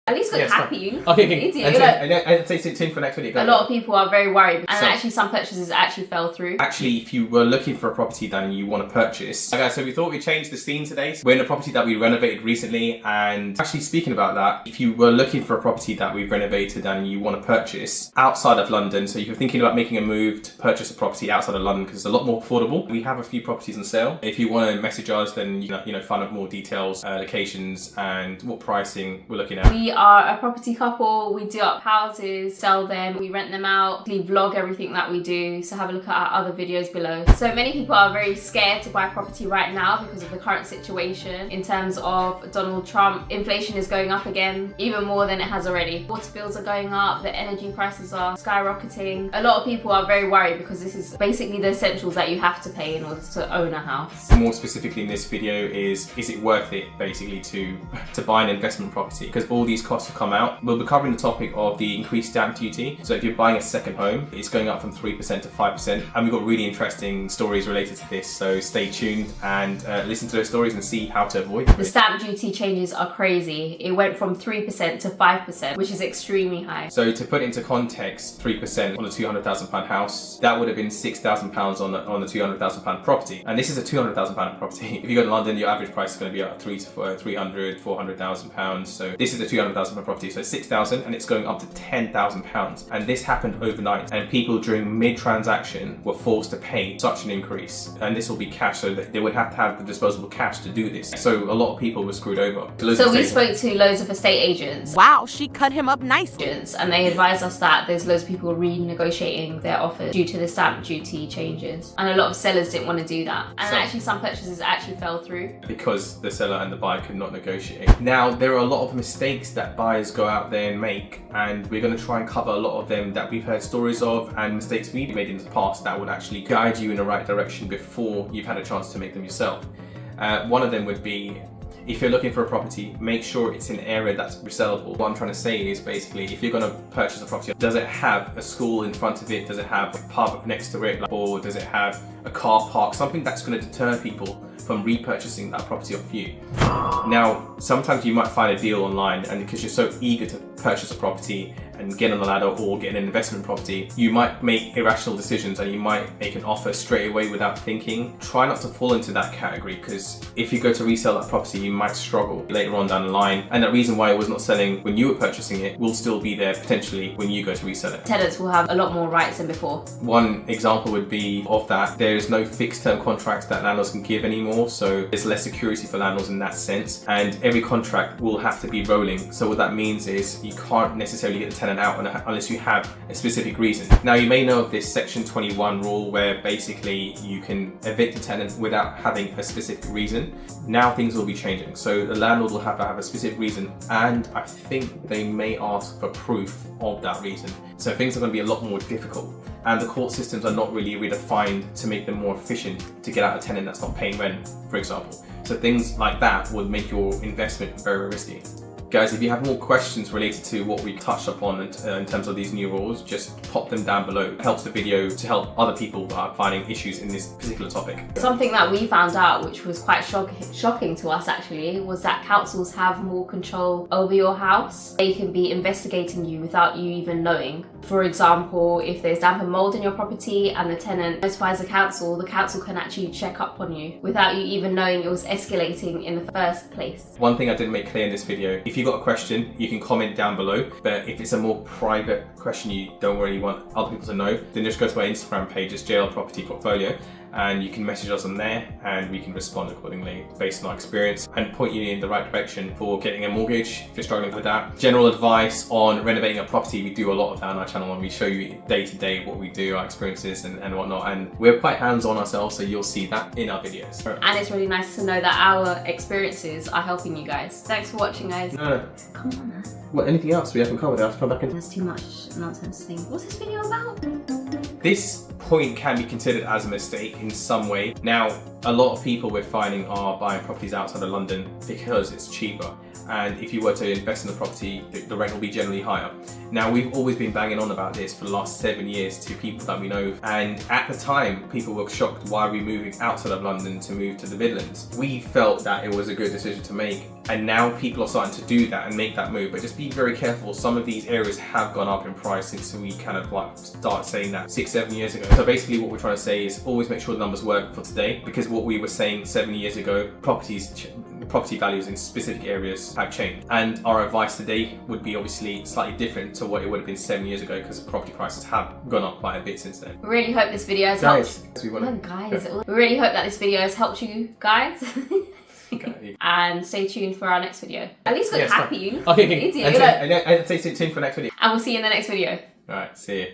At least look happy. Okay. Idiot. And say tune for next video. A lot of people are very worried, and actually some purchases actually fell through. Actually, if you were looking for a property that you want to purchase, okay, so we thought we'd change the theme today. We're in a property that we renovated recently, and actually speaking about that, if you were looking for a property that we've renovated and you want to purchase outside of London, so you're thinking about making a move to purchase a property outside of London because it's a lot more affordable, we have a few properties on sale. If you want to message us, then you know find out more details, locations, and what pricing we're looking at. We are a property couple. We do up houses, sell them, we rent them out, we vlog everything that we do, so have a look at our other videos below. So many people are very scared to buy property right now because of the current situation in terms of Donald Trump. Inflation is going up again, even more than it has already. Water bills are going up, the energy prices are skyrocketing. A lot of people are very worried because this is basically the essentials that you have to pay in order to own a house. More specifically in this video is it worth it basically to buy an investment property? Because all these costs will come out. We'll be covering the topic of the increased stamp duty. So if you're buying a second home, it's going up from 3% to 5%. And we've got really interesting stories related to this. So stay tuned and listen to those stories and see how to avoid them. The stamp duty changes are crazy. It went from 3% to 5%, which is extremely high. So to put it into context, 3% on a £200,000 house, that would have been £6,000 on the £200,000 property. And this is a £200,000 property. If you go to London, your average price is going to be about £400,000. So this is a £200,000 property, so 6,000, and it's going up to £10,000. And this happened overnight, and people during mid-transaction were forced to pay such an increase. And this will be cash, so that they would have to have the disposable cash to do this. So a lot of people were screwed over. So we spoke to loads of estate agents. Wow, she cut him up nicely. And they advised us that there's loads of people renegotiating their offers due to the stamp duty changes. And a lot of sellers didn't want to do that. And actually some purchases actually fell through. Because the seller and the buyer could not negotiate. Now, there are a lot of mistakes that buyers go out there and make, and we're going to try and cover a lot of them that we've heard stories of and mistakes we've made in the past that would actually guide you in the right direction before you've had a chance to make them yourself. One of them would be, if you're looking for a property, make sure it's in an area that's resellable. What I'm trying to say is basically, if you're going to purchase a property, does it have a school in front of it? Does it have a pub next to it? Or does it have a car park? Something that's going to deter people from repurchasing that property off you. Now, sometimes you might find a deal online, and because you're so eager to purchase a property and get on the ladder or get an investment property, you might make irrational decisions and you might make an offer straight away without thinking. Try not to fall into that category, because if you go to resell that property, you might struggle later on down the line, and the reason why it was not selling when you were purchasing it will still be there potentially when you go to resell it. Tenants will have a lot more rights than before. One example would be of that, there is no fixed term contracts that landlords can give anymore, so there's less security for landlords in that sense, and every contract will have to be rolling. So what that means is you can't necessarily get the tenant out unless you have a specific reason. Now, you may know of this section 21 rule where basically you can evict a tenant without having a specific reason. Now things will be changing, so the landlord will have to have a specific reason, and I think they may ask for proof of that reason. So things are going to be a lot more difficult, and the court systems are not really redefined to make them more efficient to get out a tenant that's not paying rent, for example. So things like that would make your investment very risky. Guys, if you have more questions related to what we touched upon in terms of these new rules, just pop them down below. It helps the video to help other people that are finding issues in this particular topic. Something that we found out, which was quite shocking to us actually, was that councils have more control over your house. They can be investigating you without you even knowing. For example, if there's damp and mold in your property and the tenant notifies the council can actually check up on you without you even knowing it was escalating in the first place. One thing I didn't make clear in this video, if you've got a question, you can comment down below, but if it's a more private question you don't really want other people to know, then just go to our Instagram page, it's JL Property Portfolio, and you can message us on there and we can respond accordingly based on our experience and point you in the right direction for getting a mortgage if you're struggling with that. General advice on renovating a property, we do a lot of that on our channel, and we show you day to day what we do, our experiences and whatnot, and we're quite hands-on ourselves, so you'll see that in our videos. And it's really nice to know that our experiences are helping you guys. Thanks for watching, guys. No. Come on, man. What, anything else we haven't covered? I have to come back in. There's too much nonsense thing. What's this video about? This point can be considered as a mistake in some way. Now, a lot of people we're finding are buying properties outside of London because it's cheaper. and if you were to invest in the property, the rent will be generally higher. Now, we've always been banging on about this for the last 7 years to people that we know, and at the time, people were shocked why we're moving outside of London to move to the Midlands. We felt that it was a good decision to make, and now people are starting to do that and make that move, but just be very careful. Some of these areas have gone up in price since we kind of like start saying that 6-7 years ago. So basically what we're trying to say is always make sure the numbers work for today, because what we were saying 7 years ago, property values in specific areas have changed, and our advice today would be obviously slightly different to what it would have been 7 years ago, because property prices have gone up quite a bit since then. We really hope this video has Guys, helped. we really hope that this video has helped you guys. And stay tuned for our next video. At least look happy. Okay. Idiot. And stay tuned for the next video. And we'll see you in the next video. Alright, see you.